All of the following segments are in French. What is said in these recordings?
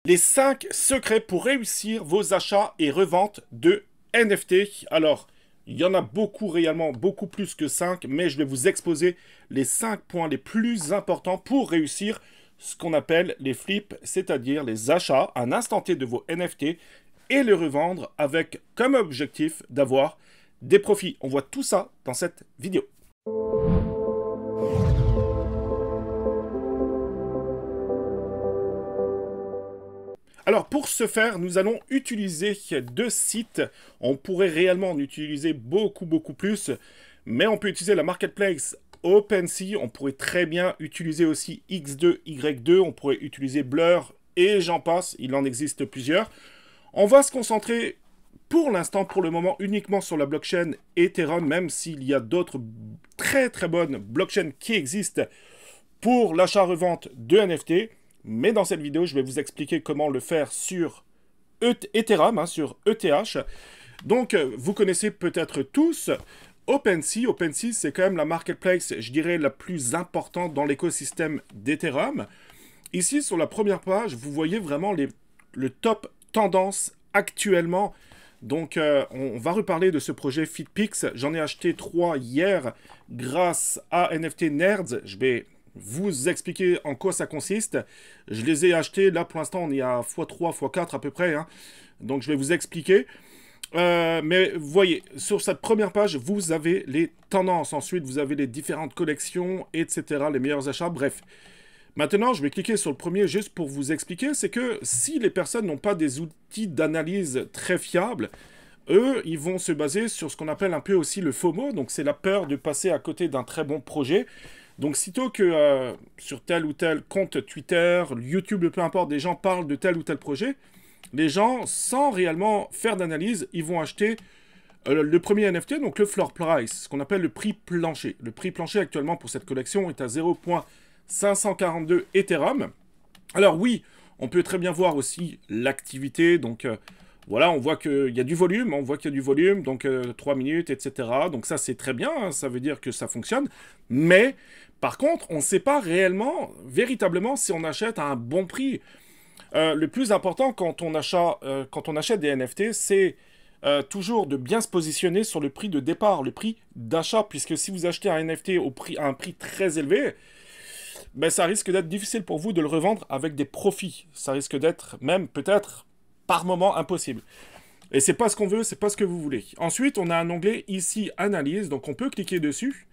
Les 5 secrets pour réussir vos achats et reventes de NFT. Alors, il y en a beaucoup réellement, beaucoup plus que 5, mais je vais vous exposer les 5 points les plus importants pour réussir ce qu'on appelle les flips, c'est-à-dire les achats à un instant T de vos NFT et les revendre avec comme objectif d'avoir des profits. On voit tout ça dans cette vidéo. Alors pour ce faire, nous allons utiliser 2 sites. On pourrait réellement en utiliser beaucoup plus, mais on peut utiliser la marketplace OpenSea. On pourrait très bien utiliser aussi X2Y2. On pourrait utiliser Blur et j'en passe. Il en existe plusieurs. On va se concentrer pour l'instant, pour le moment, uniquement sur la blockchain Ethereum, même s'il y a d'autres très bonnes blockchains qui existent pour l'achat-revente de NFT. Mais dans cette vidéo, je vais vous expliquer comment le faire sur Ethereum, sur ETH. Donc, vous connaissez peut-être tous OpenSea. OpenSea, c'est quand même la marketplace, je dirais, la plus importante dans l'écosystème d'Ethereum. Ici, sur la première page, vous voyez vraiment le top tendance actuellement. Donc, on va reparler de ce projet FitPix. J'en ai acheté 3 hier grâce à NFT Nerds. Je vais vous expliquer en quoi ça consiste. Je les ai achetés, là pour l'instant on est à x3, x4 à peu près, hein. Donc je vais vous expliquer. Mais vous voyez, sur cette première page, vous avez les tendances. Ensuite, vous avez les différentes collections, etc. Les meilleurs achats, bref. Maintenant, je vais cliquer sur le premier juste pour vous expliquer. C'est que si les personnes n'ont pas des outils d'analyse très fiables, eux, ils vont se baser sur ce qu'on appelle un peu aussi le FOMO. Donc c'est la peur de passer à côté d'un très bon projet. Donc, sitôt que sur tel ou tel compte Twitter, YouTube, peu importe, des gens parlent de tel ou tel projet, les gens, sans réellement faire d'analyse, ils vont acheter le premier NFT, donc le floor price, ce qu'on appelle le prix plancher. Le prix plancher actuellement pour cette collection est à 0.542 Ethereum. Alors oui, on peut très bien voir aussi l'activité, donc voilà, on voit qu'il y a du volume, donc 3 minutes, etc. Donc ça, c'est très bien, hein, ça veut dire que ça fonctionne. Mais, par contre, on ne sait pas réellement, véritablement, si on achète à un bon prix. Le plus important quand on achète des NFT, c'est toujours de bien se positionner sur le prix de départ, le prix d'achat, puisque si vous achetez un NFT à un prix très élevé, ben, ça risque d'être difficile pour vous de le revendre avec des profits. Ça risque d'être même peut-être par moment impossible. Et c'est pas ce qu'on veut, c'est pas ce que vous voulez. Ensuite, on a un onglet ici, analyse, donc on peut cliquer dessus,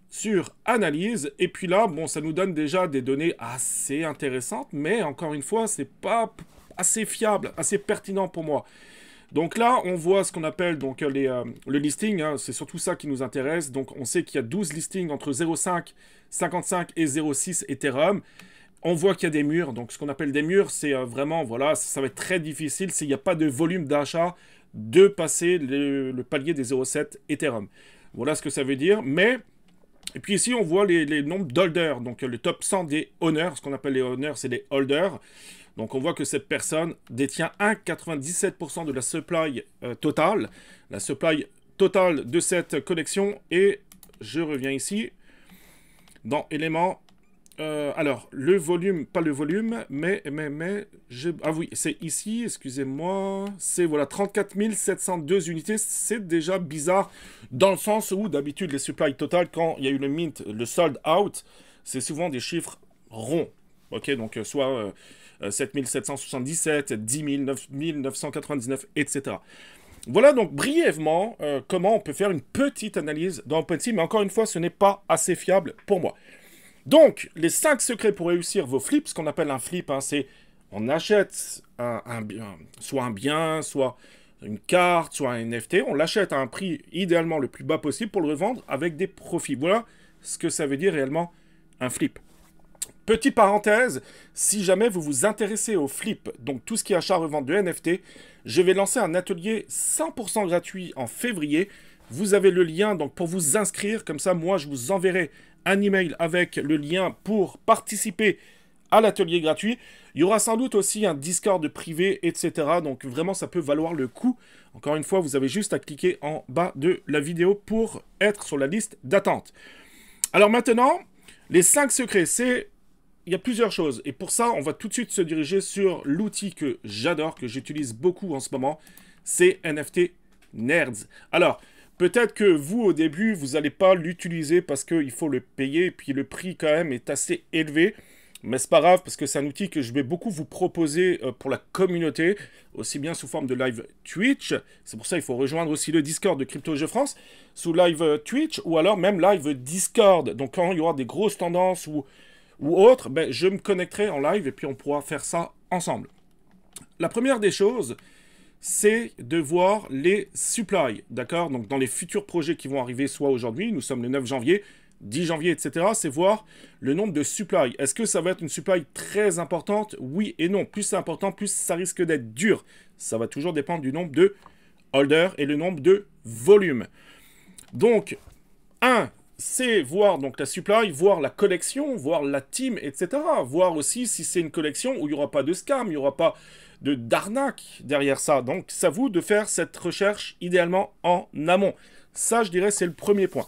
sur analyse, et puis là, bon, ça nous donne déjà des données assez intéressantes, mais encore une fois, c'est pas assez fiable, assez pertinent pour moi. Donc là, on voit ce qu'on appelle donc le listing, hein, c'est surtout ça qui nous intéresse. Donc on sait qu'il y a 12 listings entre 0,5, 55 et 0,6 Ethereum. On voit qu'il y a des murs, donc ce qu'on appelle des murs, c'est vraiment, voilà, ça va être très difficile s'il n'y a pas de volume d'achat de passer le palier des 0,7 Ethereum. Voilà ce que ça veut dire, mais... Et puis ici, on voit les nombres d'holders, donc le top 100 des owners, ce qu'on appelle les owners, c'est les holders. Donc on voit que cette personne détient 1,97% de la supply totale, la supply totale de cette collection, et je reviens ici, dans éléments... alors, le volume, pas le volume, ah oui, c'est ici, excusez-moi, c'est, voilà, 34 702 unités, c'est déjà bizarre, dans le sens où, d'habitude, les supplies totales, quand il y a eu le mint, le sold out, c'est souvent des chiffres ronds, ok, donc soit 7777, 10 000, 9 999, etc. Voilà donc brièvement comment on peut faire une petite analyse dans OpenSea, mais encore une fois, ce n'est pas assez fiable pour moi. Donc, les 5 secrets pour réussir vos flips, ce qu'on appelle un flip, hein, c'est on achète soit un bien, soit une carte, soit un NFT, on l'achète à un prix idéalement le plus bas possible pour le revendre avec des profits. Voilà ce que ça veut dire réellement un flip. Petite parenthèse, si jamais vous vous intéressez au flip, donc tout ce qui est achat-revente de NFT, je vais lancer un atelier 100% gratuit en février. Vous avez le lien donc pour vous inscrire, comme ça moi je vous enverrai un email avec le lien pour participer à l'atelier gratuit. Il y aura sans doute aussi un Discord privé, etc. Donc vraiment, ça peut valoir le coup. Encore une fois, vous avez juste à cliquer en bas de la vidéo pour être sur la liste d'attente. Alors maintenant, les 5 secrets, c'est il y a plusieurs choses. Et pour ça, on va tout de suite se diriger sur l'outil que j'adore, que j'utilise beaucoup en ce moment. C'est NFT Nerds. Alors, peut-être que vous, au début, vous n'allez pas l'utiliser parce qu'il faut le payer. Et puis le prix, quand même, est assez élevé. Mais c'est pas grave parce que c'est un outil que je vais beaucoup vous proposer pour la communauté, aussi bien sous forme de live Twitch. C'est pour ça qu'il faut rejoindre aussi le Discord de Crypto Jeux France, sous live Twitch ou alors même live Discord. Donc quand il y aura des grosses tendances ou autres, ben, je me connecterai en live et puis on pourra faire ça ensemble. La première des choses, c'est de voir les supplies, d'accord? Donc dans les futurs projets qui vont arriver, soit aujourd'hui, nous sommes le 9 janvier, 10 janvier, etc., c'est voir le nombre de supplies. Est-ce que ça va être une supply très importante? Oui et non. Plus c'est important, plus ça risque d'être dur. Ça va toujours dépendre du nombre de holders et le nombre de volumes. Donc, c'est voir donc la supply, voir la collection, voir la team, etc. Voir aussi si c'est une collection où il n'y aura pas de scam, il n'y aura pas d'arnaque derrière ça. Donc, c'est à vous de faire cette recherche idéalement en amont. Ça, je dirais, c'est le premier point.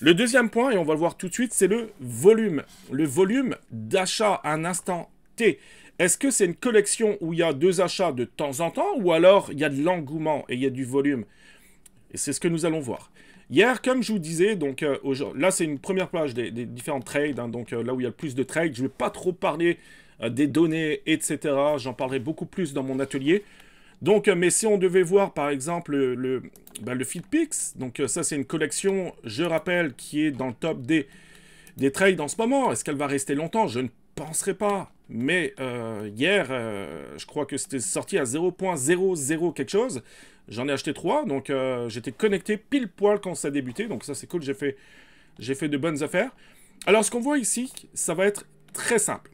Le deuxième point, et on va le voir tout de suite, c'est le volume. Le volume d'achat à un instant T. Est-ce que c'est une collection où il y a 2 achats de temps en temps, ou alors il y a de l'engouement et il y a du volume? Et c'est ce que nous allons voir. Hier, comme je vous disais, donc là c'est une première page des différents trades, hein, donc là où il y a le plus de trades. Je ne vais pas trop parler des données, etc. J'en parlerai beaucoup plus dans mon atelier. Donc, mais si on devait voir, par exemple, le FeedPix, donc ça, c'est une collection, je rappelle, qui est dans le top des trades en ce moment. Est-ce qu'elle va rester longtemps? Je ne penserai pas. Mais hier, je crois que c'était sorti à 0.00 quelque chose. J'en ai acheté 3, donc j'étais connecté pile poil quand ça a débuté. Donc ça, c'est cool, j'ai fait de bonnes affaires. Alors, ce qu'on voit ici, ça va être très simple.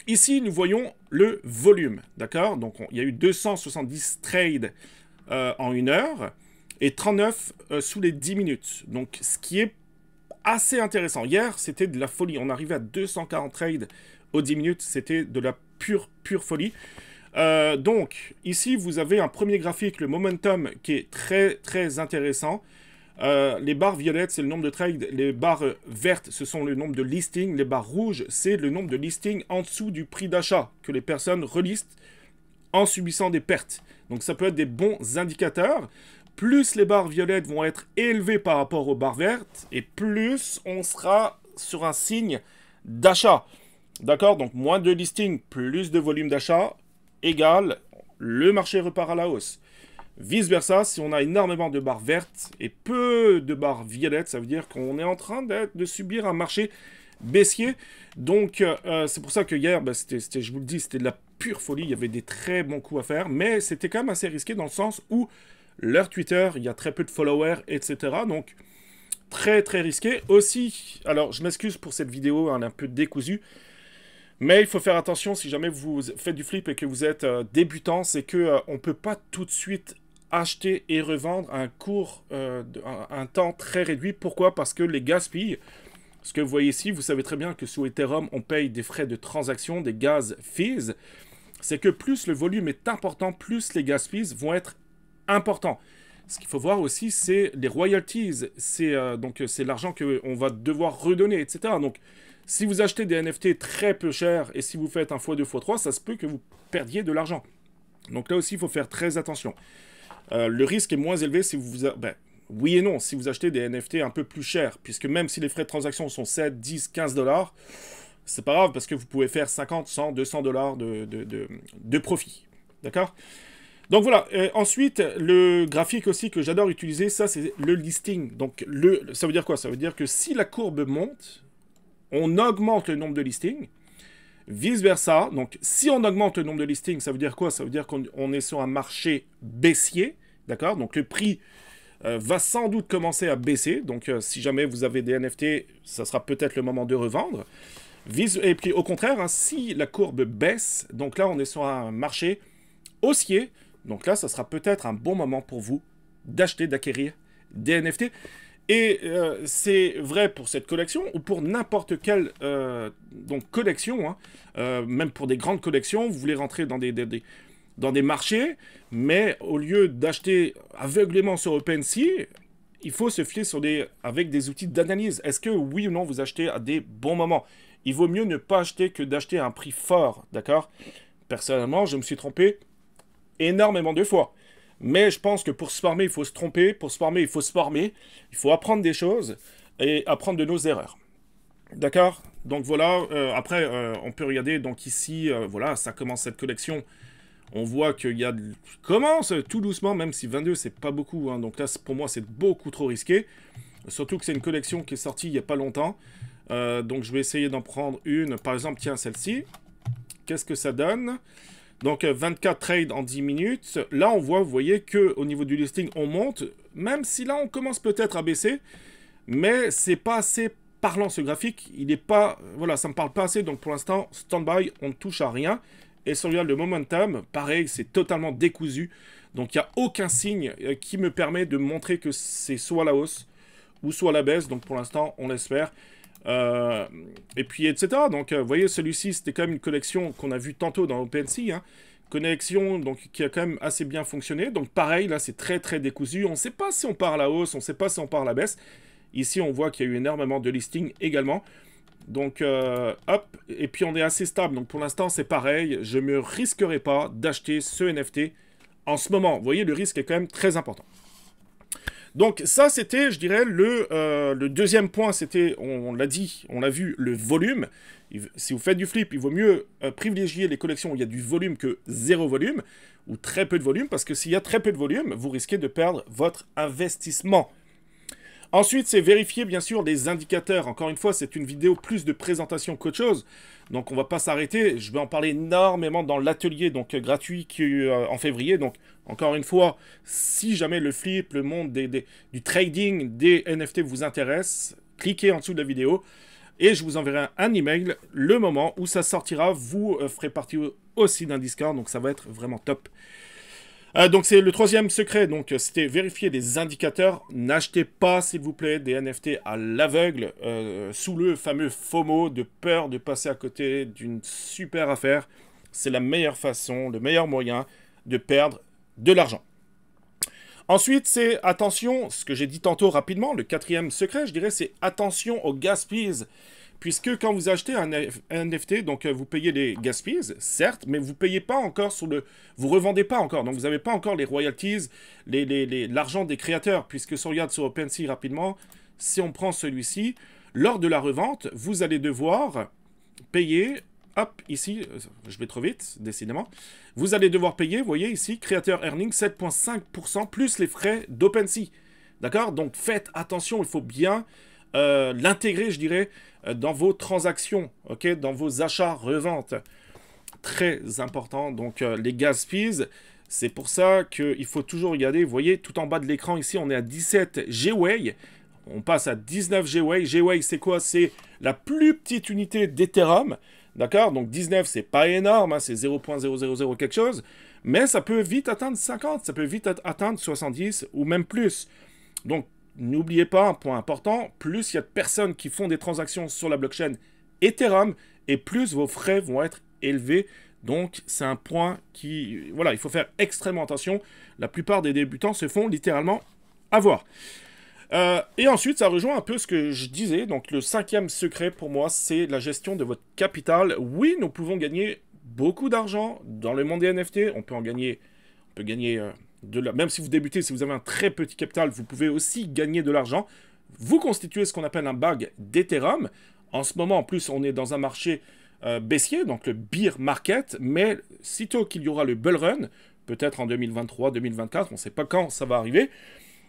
Ici, nous voyons le volume, d'accord? Donc, il y a eu 270 trades en 1 heure et 39 sous les 10 minutes. Donc, ce qui est assez intéressant. Hier, c'était de la folie. On arrivait à 240 trades aux 10 minutes. C'était de la pure folie. Donc, ici, vous avez un premier graphique, le momentum, qui est très intéressant. Les barres violettes, c'est le nombre de trades. Les barres vertes, ce sont le nombre de listings. Les barres rouges, c'est le nombre de listings en dessous du prix d'achat que les personnes relistent en subissant des pertes. Donc ça peut être des bons indicateurs. Plus les barres violettes vont être élevées par rapport aux barres vertes, et plus on sera sur un signe d'achat. D'accord? Donc moins de listings, plus de volume d'achat, égale le marché repart à la hausse. Vice-versa, si on a énormément de barres vertes et peu de barres violettes, ça veut dire qu'on est en train de subir un marché baissier. Donc, c'est pour ça que hier, je vous le dis, c'était de la pure folie. Il y avait des très bons coups à faire, mais c'était quand même assez risqué dans le sens où leur Twitter, il y a très peu de followers, etc. Donc, très risqué. Aussi, alors, je m'excuse pour cette vidéo, hein, un peu décousue, mais il faut faire attention si jamais vous faites du flip et que vous êtes débutant, c'est que on peut pas tout de suite acheter et revendre à un temps très réduit. Pourquoi? Parce que les gas fees, ce que vous voyez ici, vous savez très bien que sous Ethereum, on paye des frais de transaction, des gas fees. C'est que plus le volume est important, plus les gas fees vont être importants. Ce qu'il faut voir aussi, c'est les royalties. C'est l'argent qu'on va devoir redonner, etc. Donc, si vous achetez des NFT très peu chers et si vous faites un x2, x3, ça se peut que vous perdiez de l'argent. Donc là aussi, il faut faire très attention. Le risque est moins élevé si vous... oui et non, si vous achetez des NFT un peu plus chers, puisque même si les frais de transaction sont 7, 10, 15 $, c'est pas grave parce que vous pouvez faire 50, 100, 200 $ de profit. D'accord? Donc voilà. Ensuite, le graphique aussi que j'adore utiliser, ça c'est le listing. Donc ça veut dire quoi? Ça veut dire que si la courbe monte, on augmente le nombre de listings. Vice-versa, donc si on augmente le nombre de listings, ça veut dire quoi? Ça veut dire qu'on est sur un marché baissier, d'accord? Donc le prix va sans doute commencer à baisser, donc si jamais vous avez des NFT, ça sera peut-être le moment de revendre. Et puis au contraire, hein, si la courbe baisse, donc là on est sur un marché haussier, donc là ça sera peut-être un bon moment pour vous d'acheter, d'acquérir des NFT. Et c'est vrai pour cette collection ou pour n'importe quelle collection, hein, même pour des grandes collections, vous voulez rentrer dans des marchés, mais au lieu d'acheter aveuglément sur OpenSea, il faut se fier avec des outils d'analyse. Est-ce que oui ou non vous achetez à des bons moments? il vaut mieux ne pas acheter que d'acheter à un prix fort, d'accord? Personnellement, je me suis trompé énormément de fois. Mais je pense que pour se former, il faut se tromper. Pour se former, il faut se former. Il faut apprendre des choses et apprendre de nos erreurs. D'accord? Donc voilà, après, on peut regarder, donc ici, voilà, ça commence cette collection. On voit qu'il y a... commence tout doucement, même si 22, c'est pas beaucoup. Hein, donc là, pour moi, c'est beaucoup trop risqué. Surtout que c'est une collection qui est sortie il n'y a pas longtemps. Donc je vais essayer d'en prendre une. Par exemple, tiens, celle-ci. Qu'est-ce que ça donne? Donc 24 trades en 10 minutes. Là, on voit, vous voyez, qu'au niveau du listing, on monte. Même si là, on commence peut-être à baisser. Mais c'est pas assez parlant, ce graphique. Il n'est pas... Voilà, ça me parle pas assez. Donc pour l'instant, stand-by, on ne touche à rien. Et si on regarde le momentum, pareil, c'est totalement décousu. Donc il n'y a aucun signe qui me permet de montrer que c'est soit la hausse ou soit la baisse. Donc pour l'instant, on laisse faire. Et puis, etc. Donc, vous voyez, celui-ci, c'était quand même une collection qu'on a vu tantôt dans OpenSea. Hein. Connexion donc, qui a quand même assez bien fonctionné. Donc, pareil, là, c'est très, très décousu. On ne sait pas si on part à la hausse, on ne sait pas si on part à la baisse. Ici, on voit qu'il y a eu énormément de listings également. Donc, hop. Et puis, on est assez stable. Donc, pour l'instant, c'est pareil. Je ne me risquerai pas d'acheter ce NFT en ce moment. Vous voyez, le risque est quand même très important. Donc ça, c'était, je dirais, le deuxième point, c'était, on l'a dit, on l'a vu, le volume. Si vous faites du flip, il vaut mieux privilégier les collections où il y a du volume que zéro volume, ou très peu de volume, parce que s'il y a très peu de volume, vous risquez de perdre votre investissement. Ensuite, c'est vérifier, bien sûr, les indicateurs. Encore une fois, c'est une vidéo plus de présentation qu'autre chose. Donc, on ne va pas s'arrêter. Je vais en parler énormément dans l'atelier donc gratuit en février. Donc, encore une fois, si jamais le flip, le monde du trading des NFT vous intéresse, cliquez en dessous de la vidéo et je vous enverrai un email le moment où ça sortira. Vous ferez partie aussi d'un Discord, donc ça va être vraiment top. Donc c'est le troisième secret, donc c'était vérifier les indicateurs. N'achetez pas, s'il vous plaît, des NFT à l'aveugle, sous le fameux FOMO, de peur de passer à côté d'une super affaire. C'est la meilleure façon, le meilleur moyen de perdre de l'argent. Ensuite, c'est attention, ce que j'ai dit tantôt rapidement, le quatrième secret, je dirais, c'est attention aux gas fees. Puisque quand vous achetez un NFT, donc vous payez les gas fees, certes, mais vous ne payez pas encore sur le... Vous ne revendez pas encore, donc vous n'avez pas encore les royalties, l'argent des créateurs. Puisque si on regarde sur OpenSea rapidement, si on prend celui-ci, lors de la revente, vous allez devoir payer... Hop, ici, je vais trop vite, décidément. Vous allez devoir payer, vous voyez ici, Creator Earning 7,5% plus les frais d'OpenSea. D'accord? Donc faites attention, il faut bien... l'intégrer, je dirais, dans vos transactions, ok, dans vos achats-reventes. Très important, donc les gas fees, c'est pour ça qu'il faut toujours regarder, vous voyez, tout en bas de l'écran, ici, on est à 17 GWay, on passe à 19 GWay. GWay, c'est quoi? C'est la plus petite unité d'Ethereum, d'accord? Donc 19, c'est pas énorme, hein, c'est 0.000 quelque chose, mais ça peut vite atteindre 50, ça peut vite atteindre 70 ou même plus. Donc, n'oubliez pas un point important, plus il y a de personnes qui font des transactions sur la blockchain Ethereum, et plus vos frais vont être élevés. Donc, c'est un point qui... Voilà, il faut faire extrêmement attention. La plupart des débutants se font littéralement avoir. Et ensuite, ça rejoint un peu ce que je disais. Donc, le cinquième secret pour moi, c'est la gestion de votre capital. Oui, nous pouvons gagner beaucoup d'argent dans le monde des NFT. On peut en gagner... On peut gagner... Même si vous débutez, si vous avez un très petit capital, vous pouvez aussi gagner de l'argent. Vous constituez ce qu'on appelle un bag d'Ethereum. En ce moment, en plus, on est dans un marché baissier, donc le bear market. Mais sitôt qu'il y aura le bull run, peut-être en 2023, 2024, on ne sait pas quand ça va arriver.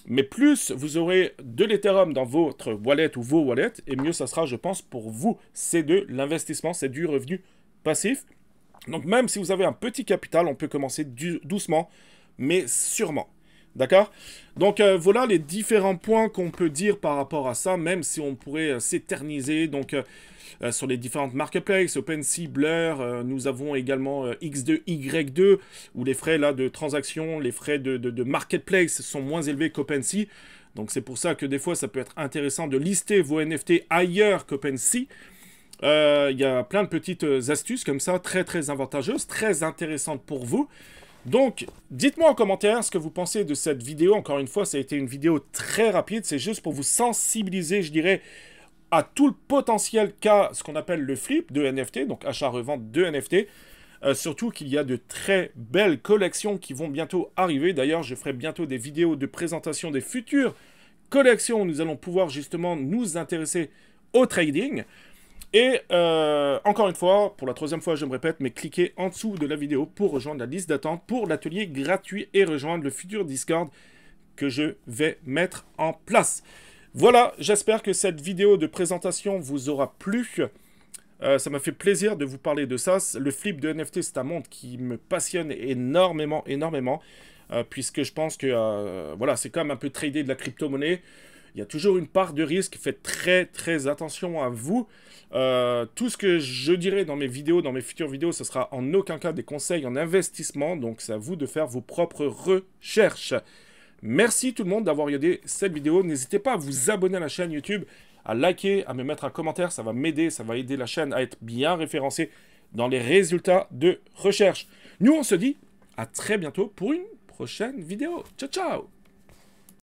Mais plus vous aurez de l'Ethereum dans votre wallet ou vos wallets, et mieux ça sera, je pense, pour vous. C'est de l'investissement, c'est du revenu passif. Donc même si vous avez un petit capital, on peut commencer doucement, mais sûrement. D'accord? Donc voilà les différents points qu'on peut dire par rapport à ça, même si on pourrait s'éterniser. Donc sur les différentes marketplaces, OpenSea, Blur, nous avons également X2, Y2, où les frais là de transaction, les frais de marketplace sont moins élevés qu'OpenSea. Donc c'est pour ça que des fois ça peut être intéressant de lister vos NFT ailleurs qu'OpenSea. Il y a plein de petites astuces comme ça, très très avantageuses, très intéressantes pour vous. Donc, dites-moi en commentaire ce que vous pensez de cette vidéo. Encore une fois, ça a été une vidéo très rapide. C'est juste pour vous sensibiliser, je dirais, à tout le potentiel qu'a ce qu'on appelle le flip de NFT, donc achat-revente de NFT. Surtout qu'il y a de très belles collections qui vont bientôt arriver. D'ailleurs, je ferai bientôt des vidéos de présentation des futures collections où nous allons pouvoir justement nous intéresser au trading. Et encore une fois, pour la troisième fois, je me répète, mais cliquez en dessous de la vidéo pour rejoindre la liste d'attente pour l'atelier gratuit et rejoindre le futur Discord que je vais mettre en place. Voilà, j'espère que cette vidéo de présentation vous aura plu. Ça m'a fait plaisir de vous parler de ça. Le flip de NFT, c'est un monde qui me passionne énormément, puisque je pense que voilà, c'est quand même un peu trader de la crypto-monnaie. Il y a toujours une part de risque. Faites très, très attention à vous. Tout ce que je dirai dans mes vidéos, dans mes futures vidéos, ce sera en aucun cas des conseils en investissement. Donc, c'est à vous de faire vos propres recherches. Merci tout le monde d'avoir regardé cette vidéo. N'hésitez pas à vous abonner à la chaîne YouTube, à liker, à me mettre un commentaire. Ça va m'aider, ça va aider la chaîne à être bien référencée dans les résultats de recherche. Nous, on se dit à très bientôt pour une prochaine vidéo. Ciao, ciao!